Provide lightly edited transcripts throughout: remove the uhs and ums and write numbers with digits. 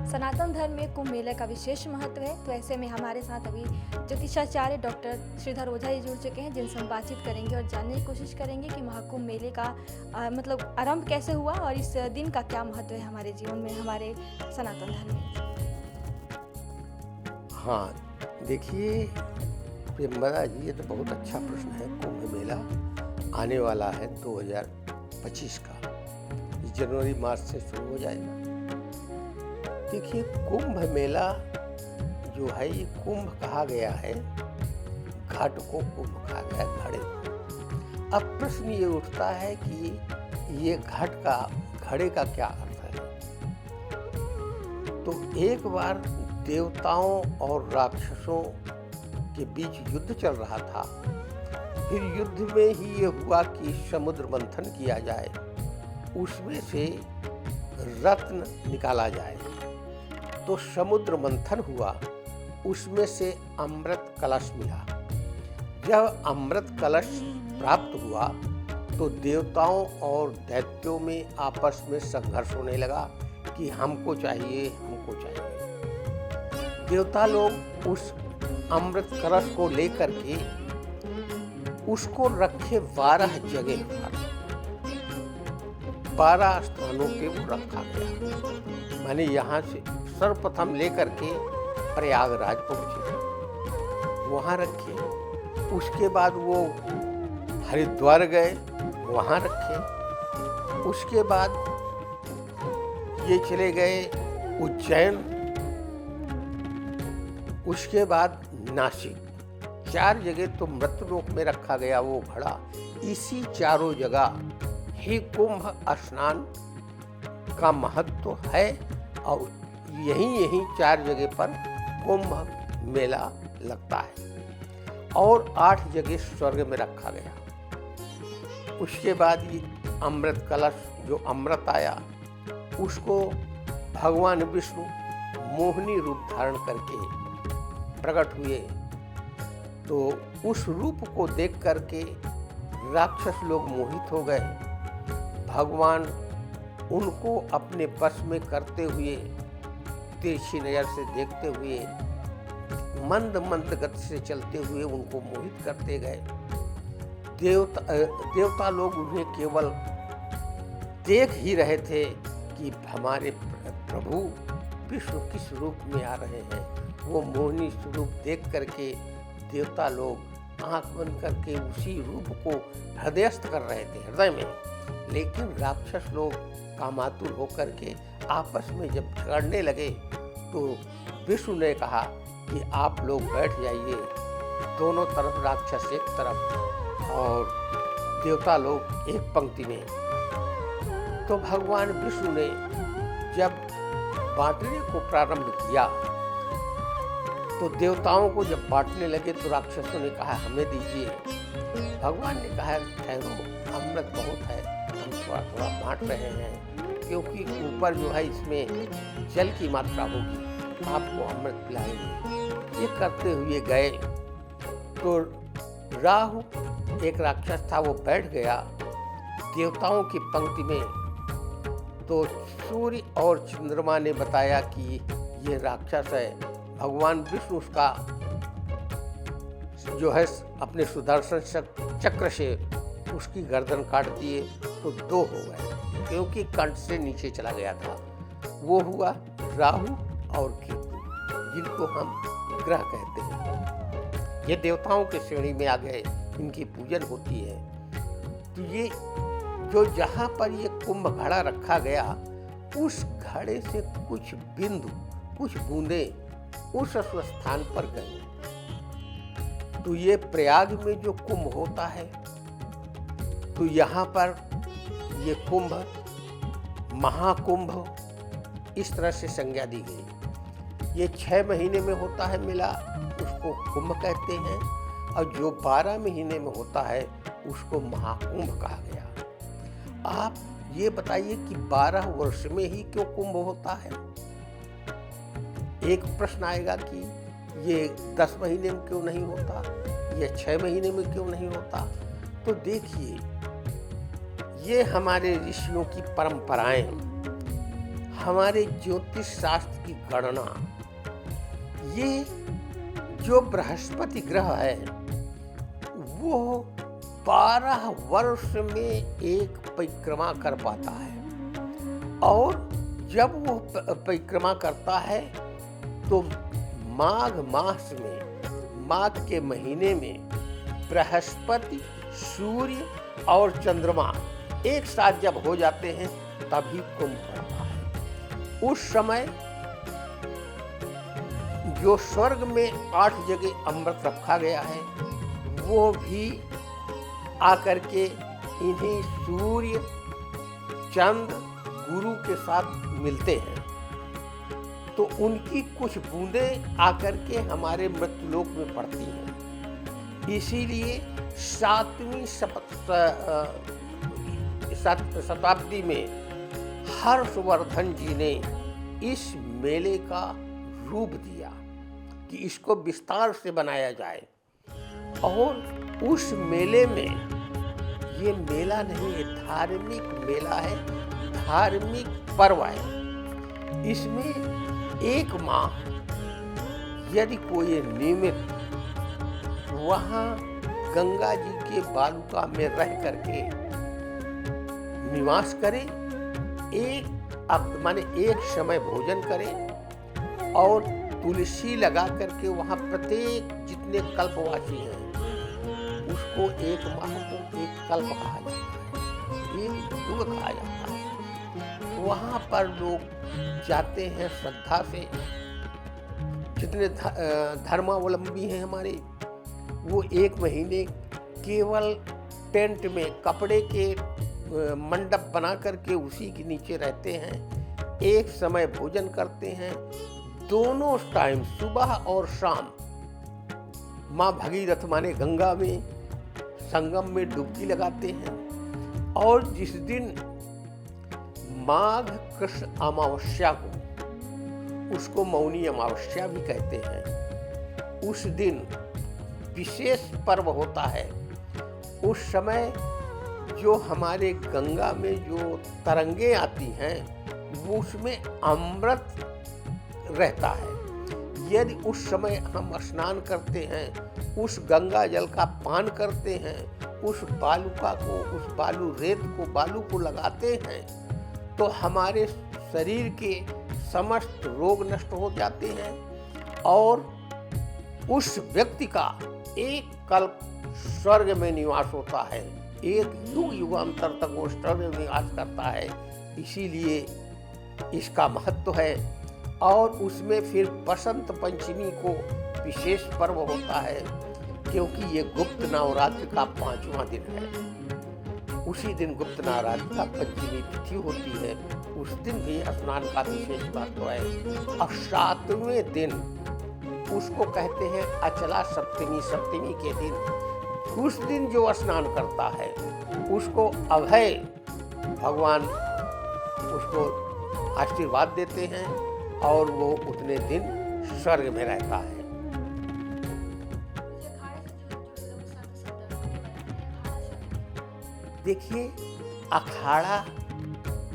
सनातन धर्म में कुंभ मेले का विशेष महत्व है। तो ऐसे में हमारे साथ अभी ज्योतिषाचार्य डॉक्टर श्रीधर ओझा जी जुड़ चुके हैं, जिनसे हम बातचीत करेंगे और जानने की कोशिश करेंगे कि महाकुंभ मेले का मतलब आरंभ कैसे हुआ और इस दिन का क्या महत्व है हमारे जीवन में, हमारे सनातन धर्म में। हाँ, देखिए प्रेमदा जी, ये तो बहुत अच्छा प्रश्न है। कुंभ मेला आने वाला है 2025 का, जनवरी मार्च से शुरू हो जाएगा। देखिए, कुंभ मेला जो है, ये कुंभ कहा गया है, घाट को कुंभ कहा गया है, घड़े को। अब प्रश्न ये उठता है कि ये घड़े का क्या अर्थ है। तो एक बार देवताओं और राक्षसों के बीच युद्ध चल रहा था। फिर युद्ध में ही ये हुआ कि समुद्र मंथन किया जाए, उसमें से रत्न निकाला जाए। तो समुद्र मंथन हुआ, उसमें से अमृत कलश मिला। जब अमृत कलश प्राप्त हुआ तो देवताओं और दैत्यों में आपस में संघर्ष होने लगा कि हमको चाहिए, हमको चाहिए। देवता लोग उस अमृत कलश को लेकर के उसको रखे 12 जगह पर, 12 स्थानों पे वो रखा गया। माने यहाँ से सर्वप्रथम लेकर के प्रयागराज पहुंचे, वहाँ रखे। उसके बाद वो हरिद्वार गए, वहाँ रखे। उसके बाद ये चले गए उज्जैन, उसके बाद नासिक। 4 जगह तो मृतलोक में रखा गया वो घड़ा। इसी चारों जगह ही कुंभ स्नान का महत्व है और यही 4 जगह पर कुंभ मेला लगता है। और 8 जगह स्वर्ग में रखा गया। उसके बाद ये अमृत कलश, जो अमृत आया, उसको भगवान विष्णु मोहिनी रूप धारण करके प्रकट हुए। तो उस रूप को देख करके राक्षस लोग मोहित हो गए। भगवान उनको अपने वश में करते हुए, तिरछी नजर से देखते हुए, मंद मंद गति से चलते हुए उनको मोहित करते गए। देवता लोग उन्हें केवल देख ही रहे थे कि हमारे प्रभु विष्णु किस रूप में आ रहे हैं। वो मोहिनी स्वरूप देख करके देवता लोग आंख बंद करके उसी रूप को हृदयस्थ कर रहे थे, हृदय में। लेकिन राक्षस लोग कामातुर होकर के आपस में जब झगड़ने लगे तो विष्णु ने कहा कि आप लोग बैठ जाइए। दोनों तरफ राक्षस एक तरफ और देवता लोग एक पंक्ति में। तो भगवान विष्णु ने जब बांटने को प्रारंभ किया तो देवताओं को जब बांटने लगे तो राक्षसों ने कहा हमें दीजिए। भगवान ने कहा ठहरो, अमृत बहुत है, हम थोड़ा थोड़ा बांट रहे हैं, क्योंकि ऊपर जो है इसमें जल की मात्रा होगी, आपको अमृत पिलाएंगे। ये करते हुए गए तो राहु, एक राक्षस था, वो बैठ गया देवताओं की पंक्ति में। तो सूर्य और चंद्रमा ने बताया कि ये राक्षस है। भगवान विष्णु उसका जो है अपने सुदर्शन चक्र से उसकी गर्दन काट दिए तो 2 हो गए, क्योंकि कंठ से नीचे चला गया था। वो हुआ राहु और केतु, जिनको हम ग्रह कहते हैं। ये देवताओं के श्रेणी में आ गए, इनकी पूजन होती है। तो ये जो जहाँ पर ये कुंभ घड़ा रखा गया, उस घड़े से कुछ बिंदु, कुछ बूंदे उस स्थान पर गए। तो ये प्रयाग में जो कुंभ होता है, तो यहाँ पर ये कुंभ, महाकुंभ, इस तरह से संज्ञा दी गई। ये 6 महीने में होता है मेला, उसको कुंभ कहते हैं। और जो 12 महीने में होता है उसको महाकुंभ कहा गया। आप ये बताइए कि 12 वर्ष में ही क्यों कुंभ होता है। एक प्रश्न आएगा कि ये 10 महीने में क्यों नहीं होता, ये 6 महीने में क्यों नहीं होता। तो देखिए, ये हमारे ऋषियों की परंपराएं हमारे ज्योतिष शास्त्र की गणना, ये जो बृहस्पति ग्रह है वो 12 वर्ष में एक परिक्रमा कर पाता है, और जब वो परिक्रमा करता है तो माघ मास में, माघ के महीने में बृहस्पति, सूर्य और चंद्रमा एक साथ जब हो जाते हैं तभी कुंभ पड़ता है। उस समय जो स्वर्ग में 8 जगह अमृत रखा गया है वो भी आकर के इन्हीं सूर्य, चंद्र, गुरु के साथ मिलते हैं, तो उनकी कुछ बूंदें आकर के हमारे मृत्युलोक में पड़ती हैं। इसीलिए 7वीं शताब्दी में हर्षवर्धन जी ने इस मेले का रूप दिया कि इसको विस्तार से बनाया जाए, और उस मेले में, ये मेला नहीं है, धार्मिक मेला है, धार्मिक पर्व है। इसमें एक माह यदि कोई नियमित वहाँ गंगा जी के बालुका में रह करके निवास करे, एक समय भोजन करे और तुलसी लगा करके वहाँ प्रत्येक जितने कल्पवासी हैं उसको एक माह को एक कल्प कहा जाता है, एक युग कहा जाता है। वहाँ पर लोग जाते हैं श्रद्धा से, जितने धर्मावलंबी हैं हमारे, वो 1 महीने केवल टेंट में कपड़े के मंडप बना करके उसी के नीचे रहते हैं, एक समय भोजन करते हैं, दोनों टाइम सुबह और शाम माँ भगीरथ माने गंगा में संगम में डुबकी लगाते हैं। और जिस दिन माघ कृष्ण अमावस्या को, उसको मौनी अमावस्या भी कहते हैं, उस दिन विशेष पर्व होता है। उस समय जो हमारे गंगा में जो तरंगे आती हैं वो उसमें अमृत रहता है। यदि उस समय हम स्नान करते हैं, उस गंगा जल का पान करते हैं, उस बालुका को, उस बालू रेत को, बालू को लगाते हैं, तो हमारे शरीर के समस्त रोग नष्ट हो जाते हैं और उस व्यक्ति का एक कल्प स्वर्ग में निवास होता है, एक युग युगांतर तक वो स्वर्ग में निवास करता है। इसीलिए इसका महत्व है। और उसमें फिर बसंत पंचमी को विशेष पर्व होता है, क्योंकि ये गुप्त नवरात्र का 5वां दिन है। उसी दिन गुप्त नवरात्र का पंचमी तिथि होती है, उस दिन भी स्नान का विशेष महत्व है। और 7वें दिन उसको कहते हैं अचला सप्तमी, सप्तमी के दिन, उस दिन जो स्नान करता है उसको अभय भगवान उसको आशीर्वाद देते हैं और वो उतने दिन स्वर्ग में रहता है। देखिए, अखाड़ा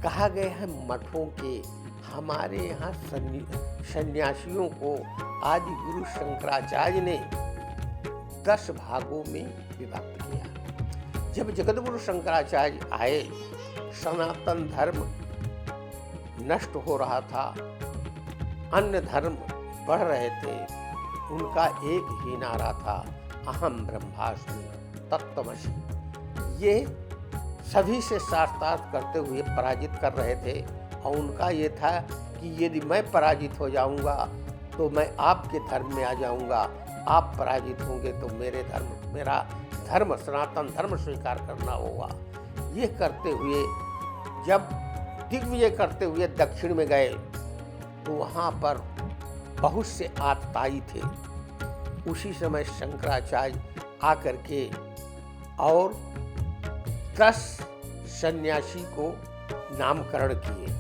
कहा गया है मठों के। हमारे यहाँ सन्यासियों को आदि गुरु शंकराचार्य ने 10 भागों में विभक्त किया। जब जगतगुरु शंकराचार्य आए, सनातन धर्म नष्ट हो रहा था, अन्य धर्म बढ़ रहे थे, उनका एक ही नारा था, अहम ब्रह्मास्मि तत्त्वमसि। ये सभी से शास्त्रार्थ करते हुए पराजित कर रहे थे और उनका ये था कि यदि मैं पराजित हो जाऊंगा तो मैं आपके धर्म में आ जाऊंगा, आप पराजित होंगे तो मेरा धर्म सनातन धर्म स्वीकार करना होगा। ये करते हुए जब दिग्विजय करते हुए दक्षिण में गए तो वहाँ पर बहुत से आतताई थे। उसी समय शंकराचार्य आकर के और 10 सन्यासी को नामकरण किए।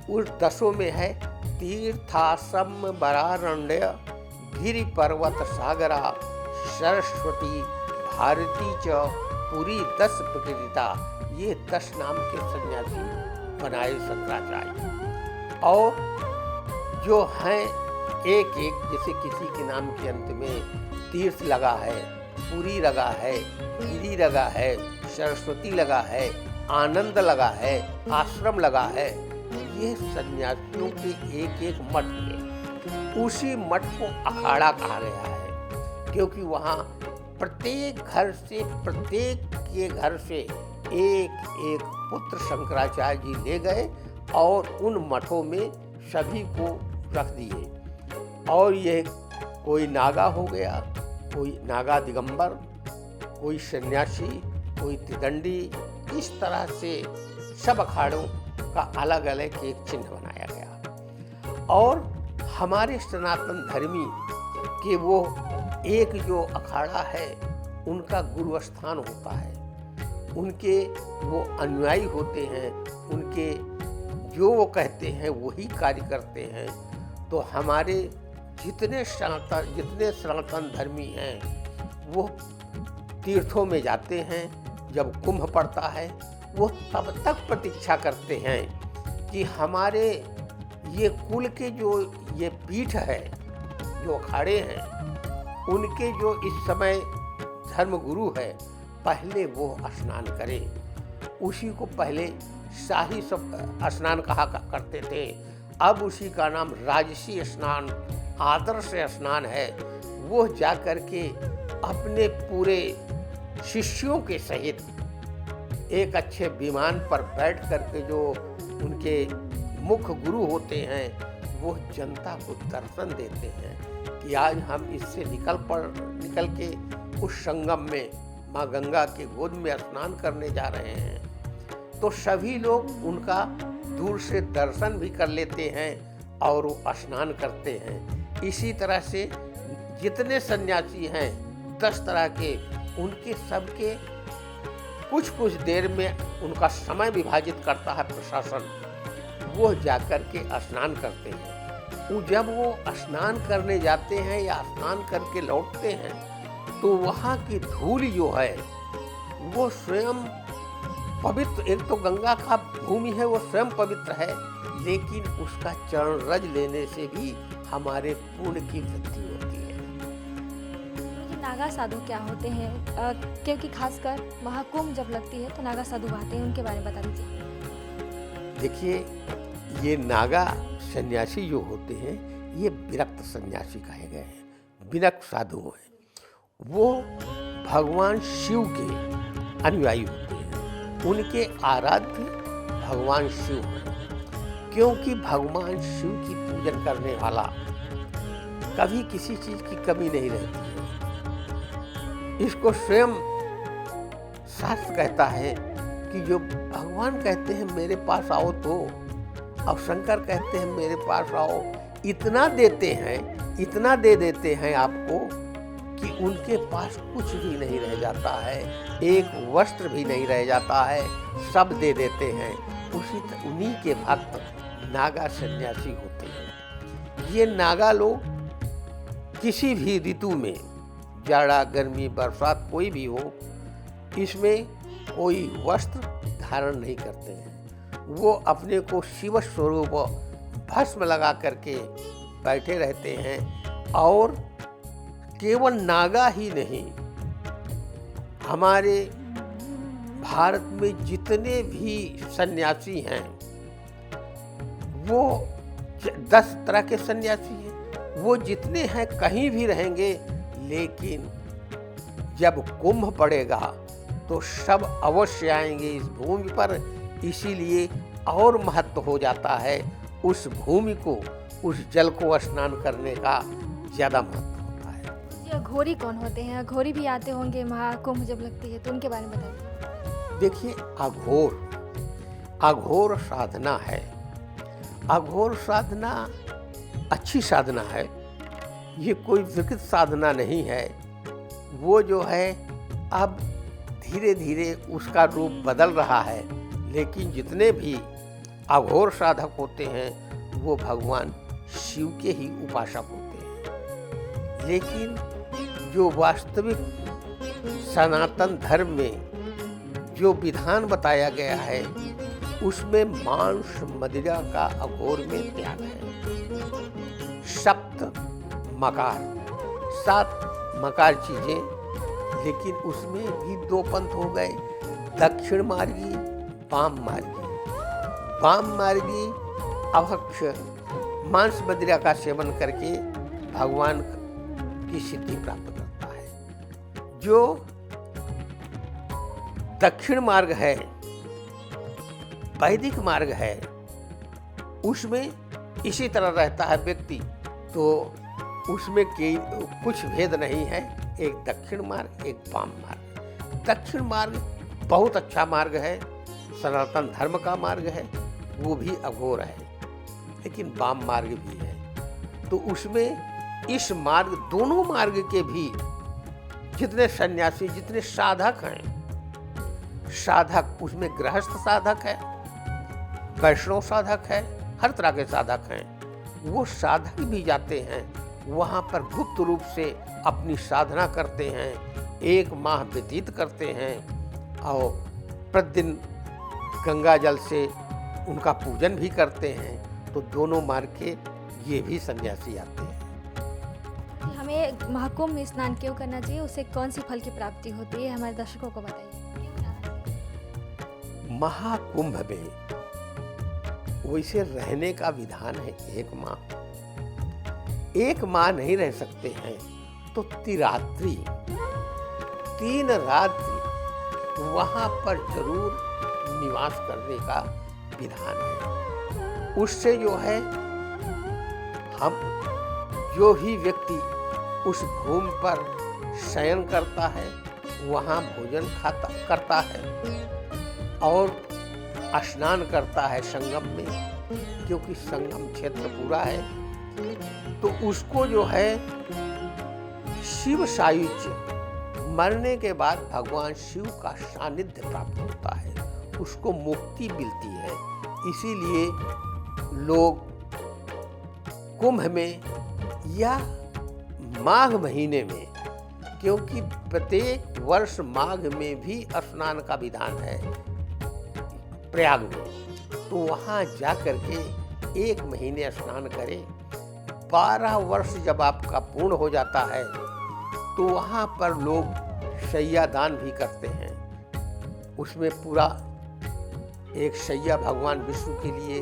उस 10 में है तीर्थासम बरारण्य गिरि पर्वत सागरा सरस्वती भारती च पुरी 10 प्रकृतिता। ये 10 नाम के सन्यासी बनाए शंकराचार्य। और जो हैं एक एक, जैसे किसी के नाम के अंत में तीर्थ लगा है, पुरी लगा है, गिरी लगा है, सरस्वती लगा है, आनंद लगा है, आश्रम लगा है, ये सन्यासियों के एक एक मठ है। उसी मठ को अखाड़ा कहा गया है, क्योंकि वहाँ प्रत्येक घर से, प्रत्येक के घर से एक एक पुत्र शंकराचार्य जी ले गए और उन मठों में सभी को रख दिए। और ये कोई नागा हो गया, कोई नागा दिगंबर, कोई सन्यासी, कोई त्रिदंडी, इस तरह से सब अखाड़ों का अलग अलग एक चिन्ह बनाया गया। और हमारे सनातन धर्मी के वो एक जो अखाड़ा है उनका गुरु स्थान होता है, उनके वो अनुयायी होते हैं, उनके जो वो कहते हैं वही कार्य करते हैं। तो हमारे जितने सनातन धर्मी हैं वो तीर्थों में जाते हैं। जब कुंभ पड़ता है वो तब तक प्रतीक्षा करते हैं कि हमारे ये कुल के जो ये पीठ है, जो अखाड़े हैं, उनके जो इस समय धर्मगुरु है, पहले वो स्नान करें। उसी को पहले शाही स्नान कहा करते थे, अब उसी का नाम राजसी स्नान, आदर्श स्नान है। वो जा कर के अपने पूरे शिष्यों के सहित एक अच्छे विमान पर बैठ करके जो उनके मुख्य गुरु होते हैं वो जनता को दर्शन देते हैं कि आज हम इससे निकल के उस संगम में माँ गंगा के गोद में स्नान करने जा रहे हैं। तो सभी लोग उनका दूर से दर्शन भी कर लेते हैं और वो स्नान करते हैं। इसी तरह से जितने सन्यासी हैं 10 तरह के, उनके सबके कुछ कुछ देर में उनका समय विभाजित करता है प्रशासन, वो जाकर के स्नान करते हैं। जब वो स्नान करने जाते हैं या स्नान करके लौटते हैं तो वहाँ की धूल जो है वो स्वयं पवित्र, एक तो गंगा का भूमि है वो स्वयं पवित्र है, लेकिन उसका चरण रज लेने से भी हमारे पुण्य की वृद्धि होती है। नागा साधु क्या होते हैं? क्योंकि खासकर महाकुंभ जब लगती है तो नागा साधु आते हैं, उनके बारे में बता दीजिए। देखिए, ये नागा सन्यासी जो होते हैं ये विरक्त सन्यासी कहे गए हैं, विरक्त साधु हैं। वो भगवान शिव के अनुयायी होते हैं, उनके आराध्य भगवान शिव हैं। क्योंकि भगवान शिव की पूजन करने वाला कभी किसी चीज की कमी नहीं रहती है। इसको स्वयं शास्त्र कहता है कि जो भगवान कहते हैं मेरे पास आओ तो, अब शंकर कहते हैं मेरे पास आओ, इतना देते हैं, इतना दे देते हैं आपको कि उनके पास कुछ भी नहीं रह जाता है, एक वस्त्र भी नहीं रह जाता है, सब दे देते हैं। उन्हीं के भक्त नागा सन्यासी होते हैं। ये नागा लोग किसी भी ऋतु में, जाड़ा, गर्मी, बरसात कोई भी हो, इसमें कोई वस्त्र धारण नहीं करते हैं। वो अपने को शिव स्वरूप भस्म लगा करके बैठे रहते हैं। और केवल नागा ही नहीं, हमारे भारत में जितने भी सन्यासी हैं वो 10 तरह के सन्यासी हैं। वो जितने हैं कहीं भी रहेंगे, लेकिन जब कुंभ पड़ेगा तो सब अवश्य आएंगे इस भूमि पर। इसीलिए और महत्व हो जाता है उस भूमि को, उस जल को स्नान करने का ज़्यादा महत्व होता है। ये अघोरी कौन होते हैं? अघोरी भी आते होंगे महाकुंभ जब लगती है, तो उनके बारे में बताइए। देखिए, अघोर साधना है। अघोर साधना अच्छी साधना है, ये कोई विकृत साधना नहीं है। वो जो है अब धीरे धीरे उसका रूप बदल रहा है, लेकिन जितने भी अघोर साधक होते हैं वो भगवान शिव के ही उपासक होते हैं। लेकिन जो वास्तविक सनातन धर्म में जो विधान बताया गया है उसमें मांस मदिरा का अघोर में त्याग है। सप्त मकार, 7 मकार चीजें, लेकिन उसमें भी 2 पंथ हो गए, दक्षिण मार्गी, वाम मार्गी। वाम मार्गी अभक्ष मांस मदिरा का सेवन करके भगवान की सिद्धि प्राप्त करता है। जो दक्षिण मार्ग है, वैदिक मार्ग है, उसमें इसी तरह रहता है व्यक्ति, तो उसमें कुछ भेद नहीं है। एक दक्षिण मार्ग, एक वाम मार्ग। दक्षिण मार्ग बहुत अच्छा मार्ग है, सनातन धर्म का मार्ग है, वो भी अघोर है, लेकिन वाम मार्ग भी है। तो उसमें इस मार्ग, दोनों मार्ग के भी जितने सन्यासी, जितने साधक हैं, साधक उसमें गृहस्थ साधक है, वैष्णव साधक है, हर तरह के साधक हैं। वो साधक भी जाते हैं वहाँ पर, गुप्त रूप से अपनी साधना करते हैं, 1 माह व्यतीत करते हैं और प्रतिदिन गंगा जल से उनका पूजन भी करते हैं। तो दोनों मार्ग के ये भी सन्यासी आते हैं। हमें महाकुंभ में स्नान क्यों करना चाहिए, उससे कौन सी फल की प्राप्ति होती है, हमारे दर्शकों को बताइए। महाकुंभ में वैसे रहने का विधान है 1 माह। 1 माह नहीं रह सकते हैं तो तिरात्रि, 3 रात्रि वहाँ पर जरूर निवास करने का विधान है। उससे जो है, हम जो ही व्यक्ति उस भूमि पर शयन करता है, वहाँ भोजन करता है और स्नान करता है संगम में, क्योंकि संगम क्षेत्र पूरा है, तो उसको जो है शिव सायुज्य, मरने के बाद भगवान शिव का सानिध्य प्राप्त होता है, उसको मुक्ति मिलती है। इसीलिए लोग कुंभ में या माघ महीने में, क्योंकि प्रत्येक वर्ष माघ में भी स्नान का विधान है प्रयाग में, तो वहाँ जा कर के 1 महीने स्नान करें। 12 वर्ष जब आपका पूर्ण हो जाता है तो वहाँ पर लोग शैया दान भी करते हैं। उसमें पूरा एक शैया भगवान विष्णु के लिए,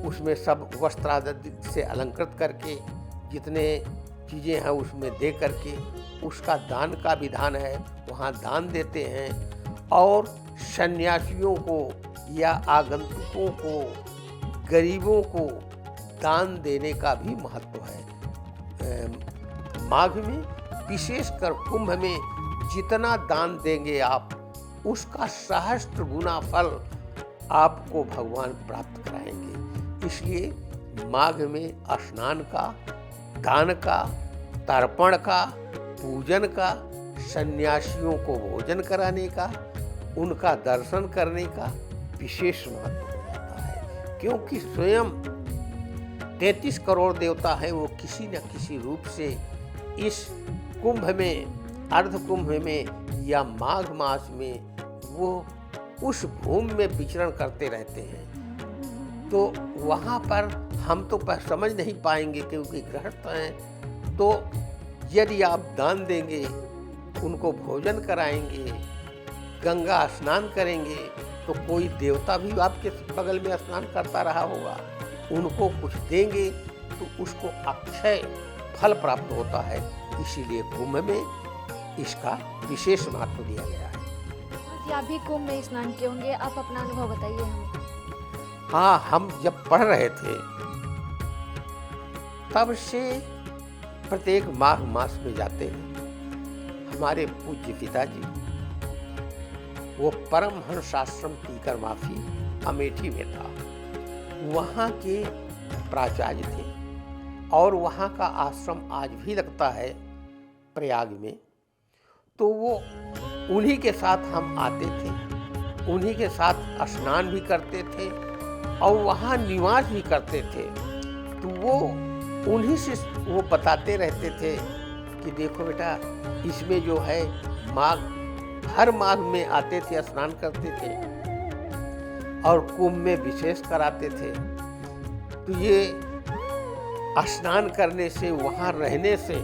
उसमें सब वस्त्र आदि से अलंकृत करके जितने चीज़ें हैं उसमें दे करके उसका दान का विधान है, वहाँ दान देते हैं। और सन्यासियों को या आगंतुकों को, गरीबों को दान देने का भी महत्व है। माघ में, विशेषकर कुंभ में जितना दान देंगे आप, उसका सहस्त्र गुना फल आपको भगवान प्राप्त कराएंगे। इसलिए माघ में स्नान का, दान का, तर्पण का, पूजन का, सन्यासियों को भोजन कराने का, उनका दर्शन करने का विशेष महत्व हो जाता है। क्योंकि स्वयं 33 करोड़ देवता हैं, वो किसी न किसी रूप से इस कुंभ में, अर्ध कुंभ में या माघ मास में वो उस भूमि में विचरण करते रहते हैं। तो वहाँ पर हम तो समझ नहीं पाएंगे क्योंकि गृहस्थ हैं। तो यदि आप दान देंगे, उनको भोजन कराएंगे, गंगा स्नान करेंगे, तो कोई देवता भी आपके बगल में स्नान करता रहा होगा, उनको कुछ देंगे तो उसको अक्षय फल प्राप्त होता है। इसीलिए कुंभ में इसका विशेष महत्व दिया गया है। कि आप भी कुंभ में स्नान किए होंगे, आप अपना अनुभव बताइए हमें। हाँ, हम जब पढ़ रहे थे तब से प्रत्येक माघ मास में जाते हैं। हमारे पूज्य पिताजी वो परमहंस आश्रम टीकर माफी अमेठी में था, वहाँ के प्राचार्य थे और वहाँ का आश्रम आज भी लगता है प्रयाग में। तो वो उन्हीं के साथ हम आते थे, उन्हीं के साथ स्नान भी करते थे और वहाँ निवास भी करते थे। तो वो उन्हीं से वो बताते रहते थे कि देखो बेटा, इसमें जो है माघ, हर माघ में आते थे, स्नान करते थे। और कुंभ में विशेष कराते थे। तो ये स्नान करने से, वहाँ रहने से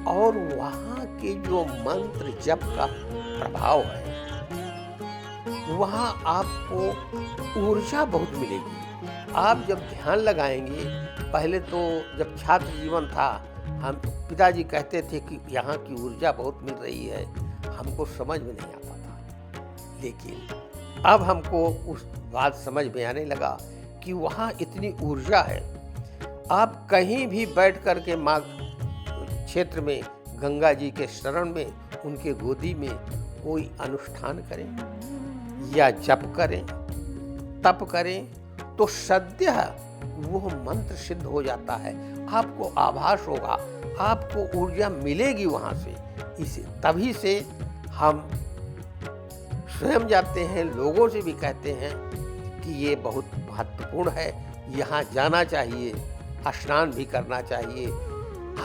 और वहाँ के जो मंत्र जप का प्रभाव है, वहाँ आपको ऊर्जा बहुत मिलेगी। आप जब ध्यान लगाएंगे, पहले तो जब छात्र जीवन था, हम पिताजी कहते थे कि यहाँ की ऊर्जा बहुत मिल रही है, हमको समझ में नहीं आता था। लेकिन अब हमको उस बात समझ में आने लगा कि वहाँ इतनी ऊर्जा है। आप कहीं भी बैठ कर के माँ क्षेत्र में, गंगा जी के शरण में, उनके गोदी में कोई अनुष्ठान करें या जप करें, तप करें, तो सद्य वो मंत्र सिद्ध हो जाता है। आपको आभास होगा, आपको ऊर्जा मिलेगी वहाँ से। इसे तभी से हम स्वयं जाते हैं, लोगों से भी कहते हैं कि ये बहुत महत्वपूर्ण है, यहाँ जाना चाहिए, स्नान भी करना चाहिए।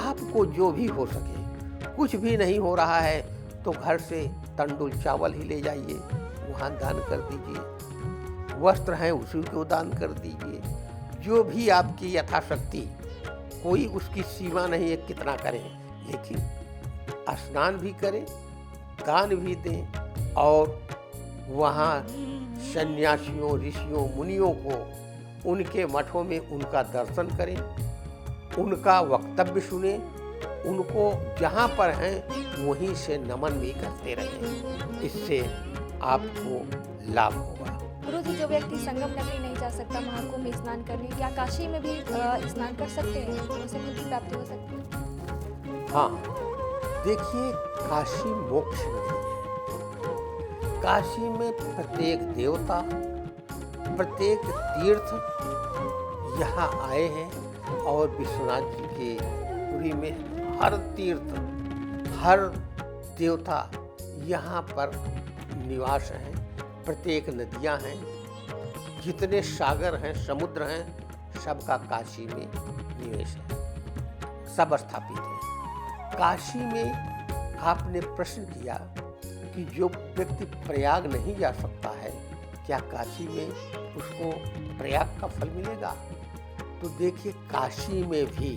आपको जो भी हो सके, कुछ भी नहीं हो रहा है तो घर से तंदुल चावल ही ले जाइए, वहाँ दान कर दीजिए। वस्त्र हैं उसी को दान कर दीजिए। जो भी आपकी यथाशक्ति, कोई उसकी सीमा नहीं है कितना करें, लेकिन स्नान भी करें, दान भी दें और वहाँ सन्यासियों, ऋषियों, मुनियों को, उनके मठों में उनका दर्शन करें, उनका वक्तव्य सुने, उनको जहाँ पर हैं वहीं से नमन भी करते रहें। इससे आपको लाभ होगा। गुरुजी, जो व्यक्ति संगम नगरी नहीं जा सकता महाकुंभ में स्नान करने, क्या काशी में भी स्नान कर सकते हैं? उनसे मुक्ति प्राप्ति हो सकती है? हाँ, देखिए, काशी मोक्ष नगरी है। काशी में प्रत्येक देवता, प्रत्येक तीर्थ यहाँ आए हैं और विश्वनाथ जी के पुरी में हर तीर्थ, हर देवता यहाँ पर निवास हैं। प्रत्येक नदियाँ हैं, जितने सागर हैं, समुद्र हैं, सबका काशी में निवेश है, सब स्थापित है। काशी में आपने प्रश्न किया कि जो व्यक्ति प्रयाग नहीं जा सकता है, क्या काशी में उसको प्रयाग का फल मिलेगा? तो देखिए, काशी में भी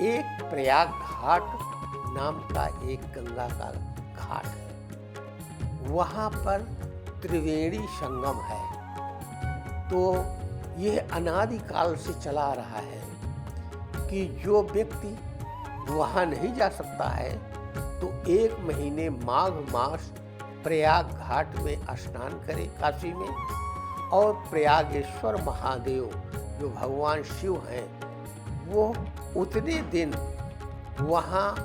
एक प्रयाग घाट नाम का एक गंगा का घाट है। वहाँ पर त्रिवेणी संगम है। तो यह अनादिकाल से चला आ रहा है कि जो व्यक्ति वहाँ नहीं जा सकता है तो 1 महीने माघ मास प्रयाग घाट में स्नान करे काशी में, और प्रयागेश्वर महादेव जो भगवान शिव हैं, वो उतने दिन वहाँ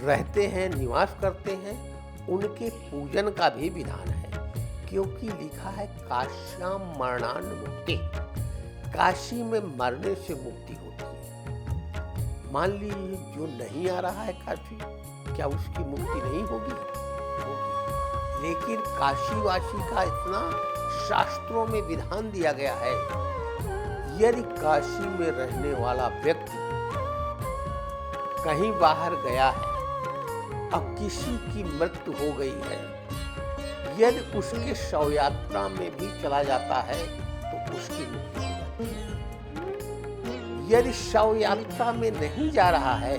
रहते हैं, निवास करते हैं। उनके पूजन का भी विधान है, क्योंकि लिखा है काश्याम मरणान मुक्ति, काशी में मरने से मुक्ति होती है। मान लीजिए जो नहीं आ रहा है काशी, क्या उसकी मुक्ति नहीं होगी? लेकिन काशीवासी का इतना शास्त्रों में विधान दिया गया है, यदि काशी में रहने वाला व्यक्ति कहीं बाहर गया है और किसी की मृत्यु हो गई है, यदि उसके शव यात्रा में भी चला जाता है तो उसकी मुक्ति हो जाती है। यदि शव यात्रा में नहीं जा रहा है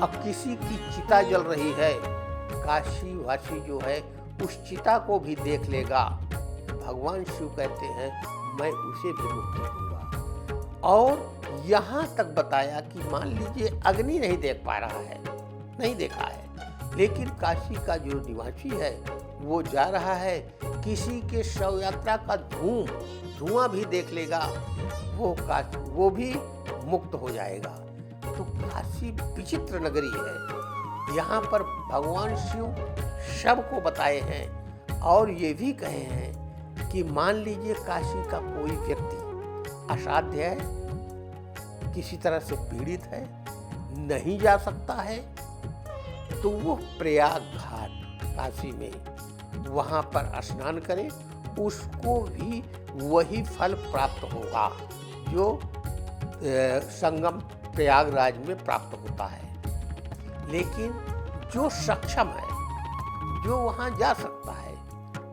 और किसी की चिता जल रही है, काशी वासी जो है उस चिता को भी देख लेगा, भगवान शिव कहते हैं मैं उसे भी मुक्ति दूंगा। और यहाँ तक बताया कि मान लीजिए अग्नि नहीं देख पा रहा है, नहीं देखा है, लेकिन काशी का जो निवासी है वो जा रहा है, किसी के शव यात्रा का धुआं भी देख लेगा, वो भी मुक्त हो जाएगा। तो काशी विचित्र नगरी है। यहाँ पर भगवान शिव सबको बताए हैं और ये भी कहे हैं कि मान लीजिए काशी का कोई व्यक्ति असाध्य है, किसी तरह से पीड़ित है, नहीं जा सकता है, तो वो प्रयाग घाट काशी में वहाँ पर स्नान करे, उसको भी वही फल प्राप्त होगा जो संगम प्रयागराज में प्राप्त होता है। लेकिन जो सक्षम है, जो वहाँ जा सकता है,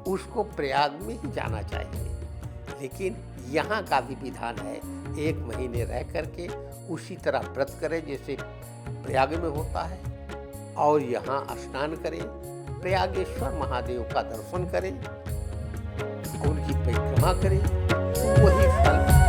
उसको प्रयाग में ही जाना चाहिए। लेकिन यहाँ का भी विधान है 1 महीने रह करके उसी तरह व्रत करें जैसे प्रयाग में होता है, और यहाँ स्नान करें, प्रयागेश्वर महादेव का दर्शन करें, उनकी परिक्रमा करें, वही फल